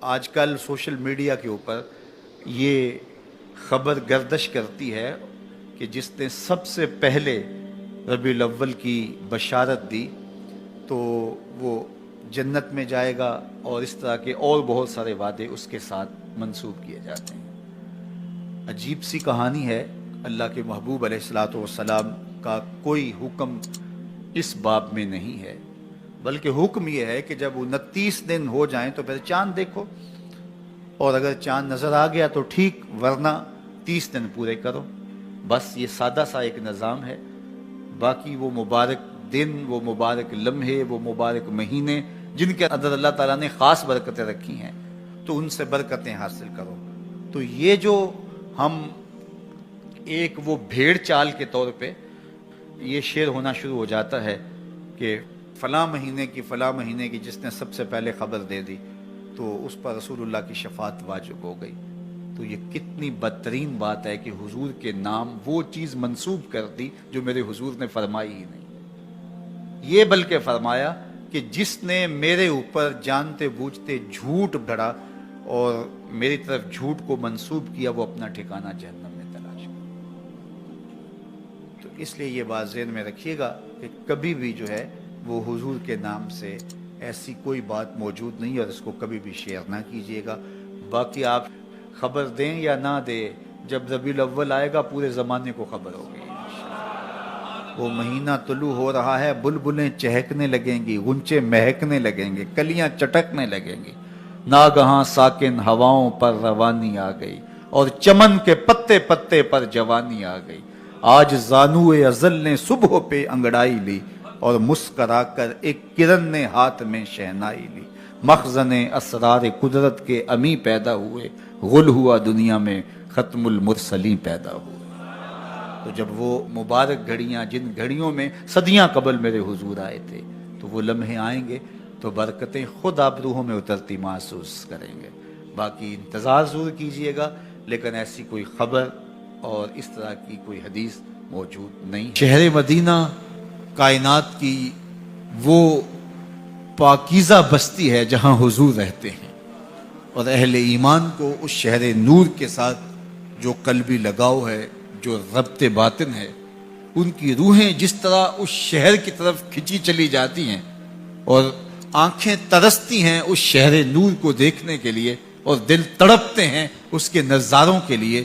آج کل social media کے اوپر یہ خبر گردش کرتی ہے کہ جس نے سب سے پہلے ربیع الاول کی بشارت دی تو وہ جنت میں جائے گا، اور اس طرح کے اور بہت سارے وعدے اس کے ساتھ منسوب کیے جاتے ہیں۔ عجیب سی کہانی ہے۔ اللہ کے محبوب علیہ الصلوۃ والسلام کا کوئی حکم اس باب میں نہیں ہے، بلکہ حکم یہ ہے کہ جب 29 دن ہو جائیں تو پھر چاند دیکھو، اور اگر چاند نظر آ گیا تو ٹھیک، ورنہ 30 دن پورے کرو۔ بس یہ سادہ سا ایک نظام ہے۔ باقی وہ مبارک دن، وہ مبارک لمحے، وہ مبارک مہینے جن کے اندر اللہ تعالیٰ نے خاص برکتیں رکھی ہیں، تو ان سے برکتیں حاصل کرو۔ تو یہ جو ہم ایک وہ بھیڑ چال کے طور پہ یہ شعر ہونا شروع ہو جاتا ہے کہ فلاں مہینے کی جس نے سب سے پہلے خبر دے دی تو اس پر رسول اللہ کی شفاعت واجب ہو گئی۔ تو یہ کتنی بدترین بات ہے کہ حضور کے نام وہ چیز منسوب کر دی جو میرے حضور نے فرمائی ہی نہیں۔ یہ بلکہ فرمایا کہ جس نے میرے اوپر جانتے بوجھتے جھوٹ گھڑا اور میری طرف جھوٹ کو منسوب کیا، وہ اپنا ٹھکانہ جہنم میں تلاش کرے۔ تو اس لیے یہ بات ذہن میں رکھیے گا کہ کبھی بھی جو ہے وہ حضور کے نام سے ایسی کوئی بات موجود نہیں، اور اس کو کبھی بھی شیئر نہ کیجیے گا۔ باقی آپ خبر دیں یا نہ دیں، جب ربیع الاول آئے گا پورے زمانے کو خبر ہوگی۔ وہ مہینہ طلوع ہو رہا ہے، بلبلیں چہکنے لگیں گی، غنچے مہکنے لگیں گے، کلیاں چٹکنے لگیں گی، ناگہاں ساکن ہواؤں پر روانی آ گئی، اور چمن کے پتے پتے پر جوانی آ گئی۔ آج زانوئے ازل نے صبح پہ انگڑائی لی، اور مسکرا کر ایک کرن نے ہاتھ میں شہنائی لی۔ مخزن اسرار قدرت کے امی پیدا ہوئے، غل ہوا دنیا میں ختم المرسلین پیدا ہوئے۔ تو جب وہ مبارک گھڑیاں، جن گھڑیوں میں صدیاں قبل میرے حضور آئے تھے، تو وہ لمحے آئیں گے تو برکتیں خود آپ روحوں میں اترتی محسوس کریں گے۔ باقی انتظار ضرور کیجئے گا، لیکن ایسی کوئی خبر اور اس طرح کی کوئی حدیث موجود نہیں۔ شہر مدینہ کائنات کی وہ پاکیزہ بستی ہے جہاں حضور رہتے ہیں، اور اہل ایمان کو اس شہر نور کے ساتھ جو قلبی لگاؤ ہے، جو ربط باطن ہے، ان کی روحیں جس طرح اس شہر کی طرف کھینچی چلی جاتی ہیں، اور آنکھیں ترستی ہیں اس شہر نور کو دیکھنے کے لیے، اور دل تڑپتے ہیں اس کے نظاروں کے لیے،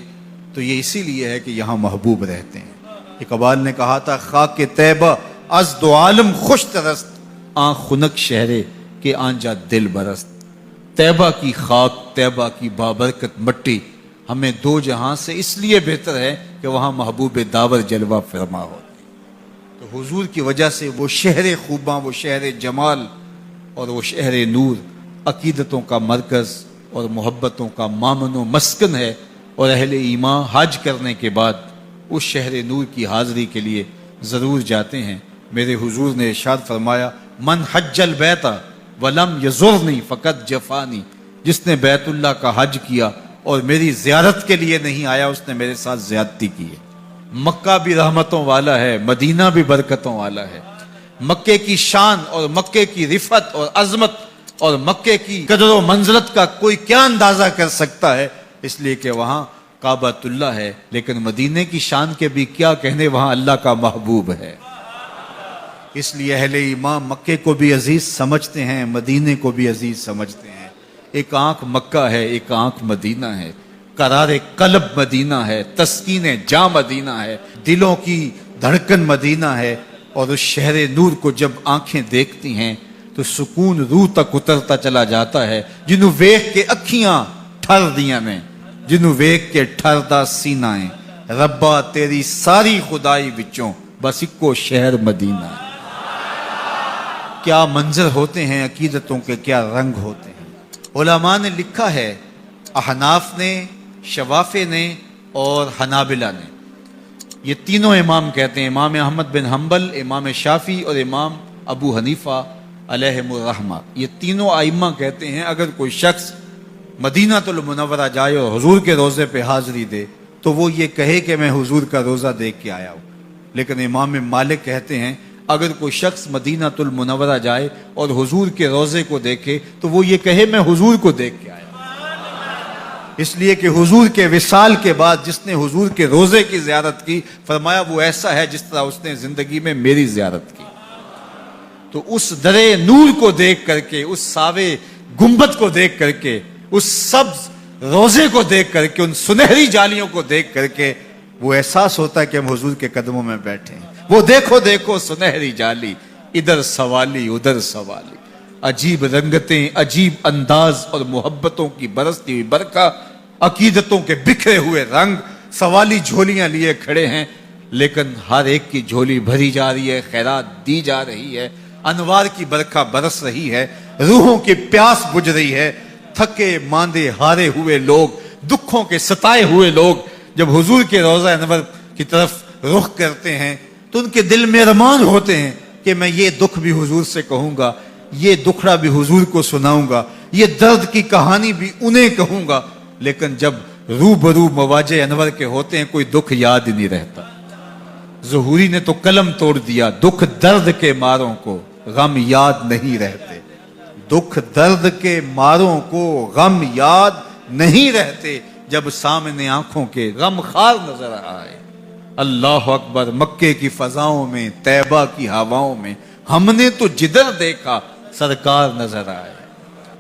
تو یہ اسی لیے ہے کہ یہاں محبوب رہتے ہیں۔ اقبال نے کہا تھا، خاک طیبہ از دو عالم خوش ترست، آن خنک شہرے کے آنجا دل برست۔ طیبہ کی خاک، طیبہ کی بابرکت مٹی ہمیں دو جہاں سے اس لیے بہتر ہے کہ وہاں محبوب داور جلوہ فرما ہوتے ہیں۔ تو حضور کی وجہ سے وہ شہر خوباں، وہ شہر جمال اور وہ شہر نور عقیدتوں کا مرکز اور محبتوں کا مامن و مسکن ہے، اور اہل ایمان حج کرنے کے بعد اس شہر نور کی حاضری کے لیے ضرور جاتے ہیں۔ میرے حضور نے ارشاد فرمایا، من حج البیت ولم یزرنی فقط جفانی، جس نے بیت اللہ کا حج کیا اور میری زیارت کے لیے نہیں آیا، اس نے میرے ساتھ زیادتی کی ہے۔ مکہ بھی رحمتوں والا ہے، مدینہ بھی برکتوں والا ہے۔ مکے کی شان اور مکے کی رفعت اور عظمت اور مکے کی قدر و منزلت کا کوئی کیا اندازہ کر سکتا ہے، اس لیے کہ وہاں کعبۃ اللہ ہے، لیکن مدینے کی شان کے بھی کیا کہنے، وہاں اللہ کا محبوب ہے۔ اس لیے اہل ایمان مکے کو بھی عزیز سمجھتے ہیں، مدینے کو بھی عزیز سمجھتے ہیں۔ ایک آنکھ مکہ ہے، ایک آنکھ مدینہ ہے، قرار قلب مدینہ ہے، تسکین جاں مدینہ ہے، دلوں کی دھڑکن مدینہ ہے، اور اس شہر نور کو جب آنکھیں دیکھتی ہیں تو سکون روح تک اترتا چلا جاتا ہے۔ جنوں ویکھ کے اکھیاں ٹھر دیاں نے، جنوں ویکھ کے ٹھردا سینہ ہے، ربا تیری ساری خدائی وچوں بس اکو شہر مدینہ ہے۔ کیا منظر ہوتے ہیں عقیدتوں کے، کیا رنگ ہوتے ہیں۔ علماء نے لکھا ہے، احناف نے، شوافع نے اور حنابلہ نے، یہ تینوں امام کہتے ہیں، امام احمد بن حنبل، امام شافعی اور امام ابو حنیفہ علیہم الرحمہ، یہ تینوں ائمہ کہتے ہیں اگر کوئی شخص مدینہ المنورہ جائے اور حضور کے روزے پہ حاضری دے تو وہ یہ کہے کہ میں حضور کا روزہ دیکھ کے آیا ہوں۔ لیکن امام مالک کہتے ہیں اگر کوئی شخص مدینہ المنورہ جائے اور حضور کے روزے کو دیکھے تو وہ یہ کہے میں حضور کو دیکھ کے آیا۔ اس لیے کہ حضور کے وصال کے بعد جس نے حضور کے روزے کی زیارت کی، فرمایا وہ ایسا ہے جس طرح اس نے زندگی میں میری زیارت کی۔ تو اس درے نور کو دیکھ کر کے، اس ساوے گنبد کو دیکھ کر کے، اس سبز روزے کو دیکھ کر کے، ان سنہری جالیوں کو دیکھ کر کے وہ احساس ہوتا ہے کہ ہم حضور کے قدموں میں بیٹھے ہیں۔ وہ دیکھو دیکھو سنہری جالی، ادھر سوالی ادھر سوالی، عجیب رنگتیں، عجیب انداز اور محبتوں کی برستی ہوئی برکھا، عقیدتوں کے بکھرے ہوئے رنگ، سوالی جھولیاں لیے کھڑے ہیں، لیکن ہر ایک کی جھولی بھری جا رہی ہے، خیرات دی جا رہی ہے، انوار کی برکھا برس رہی ہے، روحوں کی پیاس بجھ رہی ہے۔ تھکے ماندے ہارے ہوئے لوگ، دکھوں کے ستائے ہوئے لوگ جب حضور کے روضہ انور کی طرف رخ کرتے ہیں تو ان کے دل میں ارمان ہوتے ہیں کہ میں یہ دکھ بھی حضور سے کہوں گا، یہ دکھڑا بھی حضور کو سناؤں گا، یہ درد کی کہانی بھی انہیں کہوں گا۔ لیکن جب روبرو مواجہ انور کے ہوتے ہیں کوئی دکھ یاد ہی نہیں رہتا۔ ظہوری نے تو قلم توڑ دیا، دکھ درد کے ماروں کو غم یاد نہیں رہتے، دکھ درد کے ماروں کو غم یاد نہیں رہتے، جب سامنے آنکھوں کے غم خار نظر آئے۔ اللہ اکبر، مکے کی فضاؤں میں، طیبہ کی ہواؤں میں ہم نے تو جدھر دیکھا سرکار نظر آئے،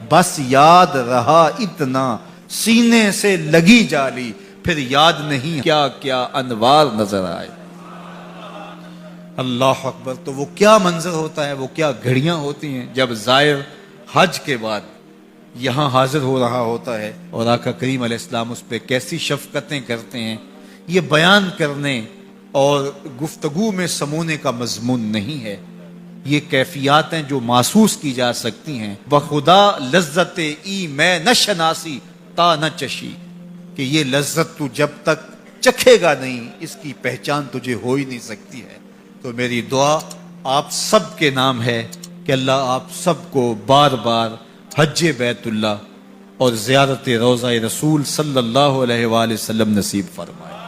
بس یاد رہا اتنا سینے سے لگی جالی، پھر یاد نہیں کیا کیا انوار نظر آئے۔ اللہ اکبر، تو وہ کیا منظر ہوتا ہے، وہ کیا گھڑیاں ہوتی ہیں جب زائر حج کے بعد یہاں حاضر ہو رہا ہوتا ہے اور آقا کریم علیہ السلام اس پہ کیسی شفقتیں کرتے ہیں۔ یہ بیان کرنے اور گفتگو میں سمونے کا مضمون نہیں ہے، یہ کیفیات ہیں جو محسوس کی جا سکتی ہیں۔ بخدا لذت ای میں نہ شناسی تا نہ چشی، کہ یہ لذت تو جب تک چکھے گا نہیں اس کی پہچان تجھے ہو ہی نہیں سکتی ہے۔ تو میری دعا آپ سب کے نام ہے کہ اللہ آپ سب کو بار بار حج بیت اللہ اور زیارت روضہ رسول صلی اللہ علیہ وآلہ وسلم نصیب فرمائے۔